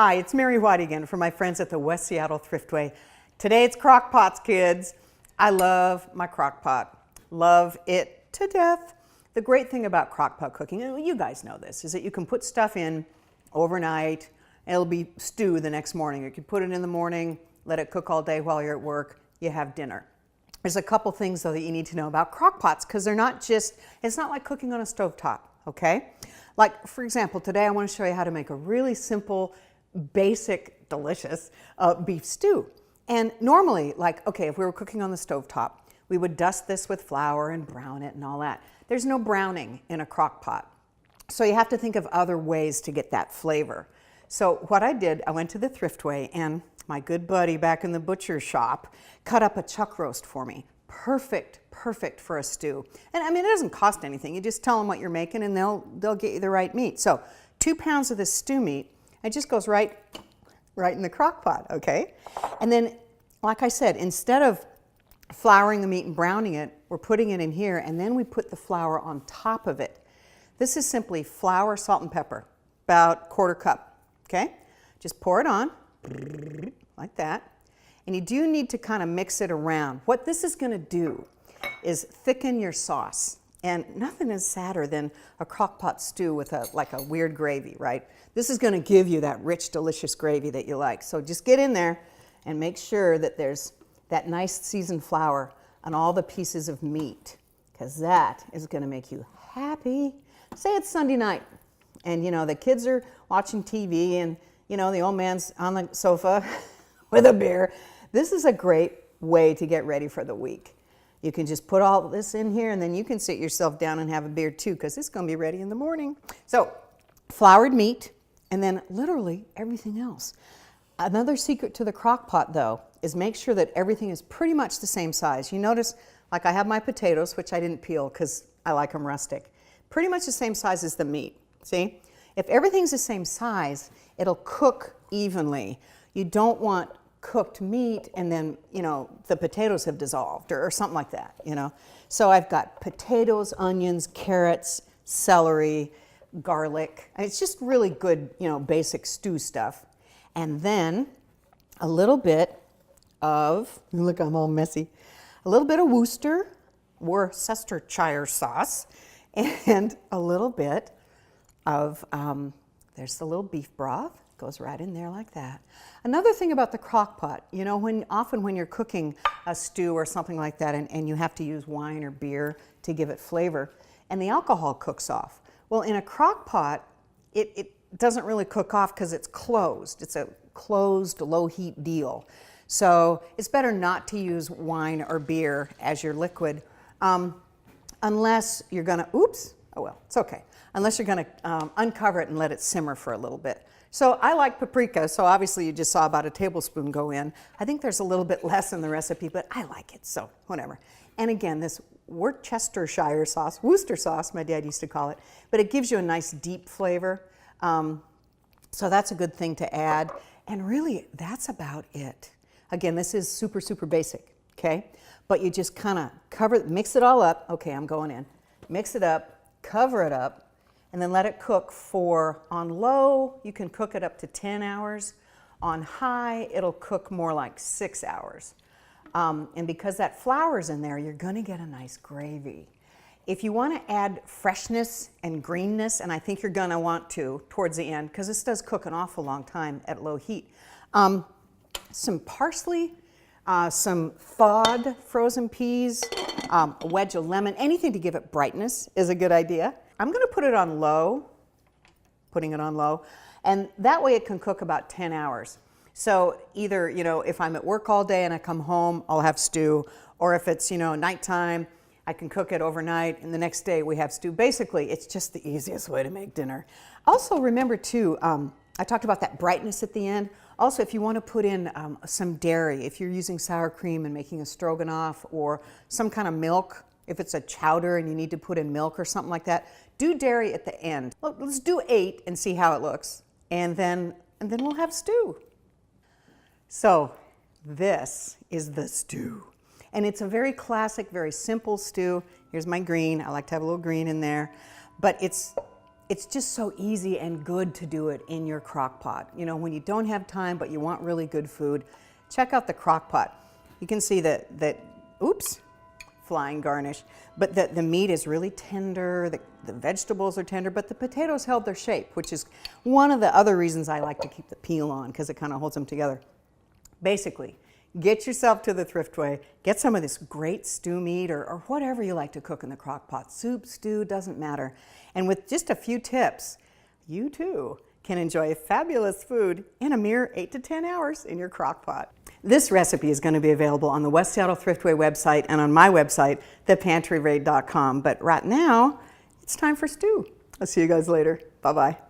Hi, it's Mary White again from my friends at the West Seattle Thriftway. Today it's crock pots, kids. I love my crock pot. Love it to death. The great thing about crock pot cooking, and you guys know this, is that you can put stuff in overnight and it'll be stew the next morning. You can put it in the morning, let it cook all day while you're at work, you have dinner. There's a couple things though that you need to know about crock pots because they're not just, it's not like cooking on a stovetop, okay? Like for example, today I want to show you how to make a really simple, basic, delicious beef stew. And normally, like, okay, if we were cooking on the stovetop, we would dust this with flour and brown it and all that. There's no browning in a crock pot. So you have to think of other ways to get that flavor. So what I did, I went to the Thriftway and my good buddy back in the butcher shop cut up a chuck roast for me. Perfect, perfect for a stew. And I mean, it doesn't cost anything. You just tell them what you're making and they'll get you the right meat. So 2 pounds of this stew meat, it just goes right in the crock pot, okay? And then, like I said, instead of flouring the meat and browning it, we're putting it in here and then we put the flour on top of it. This is simply flour, salt, and pepper, about 1/4 cup, okay? Just pour it on, like that. And you do need to kind of mix it around. What this is gonna do is thicken your sauce. And nothing is sadder than a crock pot stew with like a weird gravy, right? This is gonna give you that rich, delicious gravy that you like. So just get in there and make sure that there's that nice seasoned flour on all the pieces of meat, because that is gonna make you happy. Say it's Sunday night and you know the kids are watching TV and you know the old man's on the sofa with a beer. This is a great way to get ready for the week. You can just put all this in here and then you can sit yourself down and have a beer too because it's going to be ready in the morning. So floured meat and then literally everything else. Another secret to the crock pot though is make sure that everything is pretty much the same size. You notice like I have my potatoes, which I didn't peel because I like them rustic. Pretty much the same size as the meat, see? If everything's the same size, it'll cook evenly. You don't want cooked meat and then, you know, the potatoes have dissolved or something like that, you know. So I've got potatoes, onions, carrots, celery, garlic. And it's just really good, you know, basic stew stuff. And then a little bit of, look, I'm all messy, a little bit of Worcestershire sauce and a little bit of, there's the little beef broth. Goes right in there like that. Another thing about the crock pot, you know, often when you're cooking a stew or something like that and you have to use wine or beer to give it flavor and the alcohol cooks off. Well, in a crock pot, it doesn't really cook off because it's closed. It's a closed low heat deal. So it's better not to use wine or beer as your liquid unless you're gonna, oops, oh well, it's okay. Unless you're gonna uncover it and let it simmer for a little bit. So I like paprika, so obviously you just saw about a tablespoon go in. I think there's a little bit less in the recipe, but I like it, so whatever. And again, this Worcestershire sauce, Worcester sauce, my dad used to call it, but it gives you a nice deep flavor. So that's a good thing to add. And really, that's about it. Again, this is super, super basic, okay? But you just kind of mix it all up. Okay, I'm going in. Mix it up, cover it up, and then let it cook for, on low, you can cook it up to 10 hours. On high, it'll cook more like 6 hours. And because that flour's in there, you're gonna get a nice gravy. If you wanna add freshness and greenness, and I think you're gonna want to towards the end, because this does cook an awful long time at low heat, some parsley, some thawed frozen peas, a wedge of lemon, anything to give it brightness is a good idea. I'm gonna put it on low, putting it on low, and that way it can cook about 10 hours. So either, you know, if I'm at work all day and I come home, I'll have stew, or if it's, you know, nighttime, I can cook it overnight and the next day we have stew. Basically, it's just the easiest way to make dinner. Also remember too, I talked about that brightness at the end. Also, if you want to put in some dairy, if you're using sour cream and making a stroganoff or some kind of milk, if it's a chowder and you need to put in milk or something like that, do dairy at the end. Well, let's do 8 and see how it looks. And then we'll have stew. So this is the stew. And it's a very classic, very simple stew. Here's my green. I like to have a little green in there. But it's it's just so easy and good to do it in your crock pot. You know, when you don't have time but you want really good food, check out the crock pot. You can see that oops, flying garnish, but the meat is really tender, the vegetables are tender, but the potatoes held their shape, which is one of the other reasons I like to keep the peel on, because it kind of holds them together. Basically, get yourself to the Thriftway, get some of this great stew meat or whatever you like to cook in the crock pot. Soup, stew, doesn't matter. And with just a few tips, you too can enjoy fabulous food in a mere 8 to 10 hours in your crock pot. This recipe is going to be available on the West Seattle Thriftway website and on my website, thepantryraid.com. But right now, it's time for stew. I'll see you guys later. Bye-bye.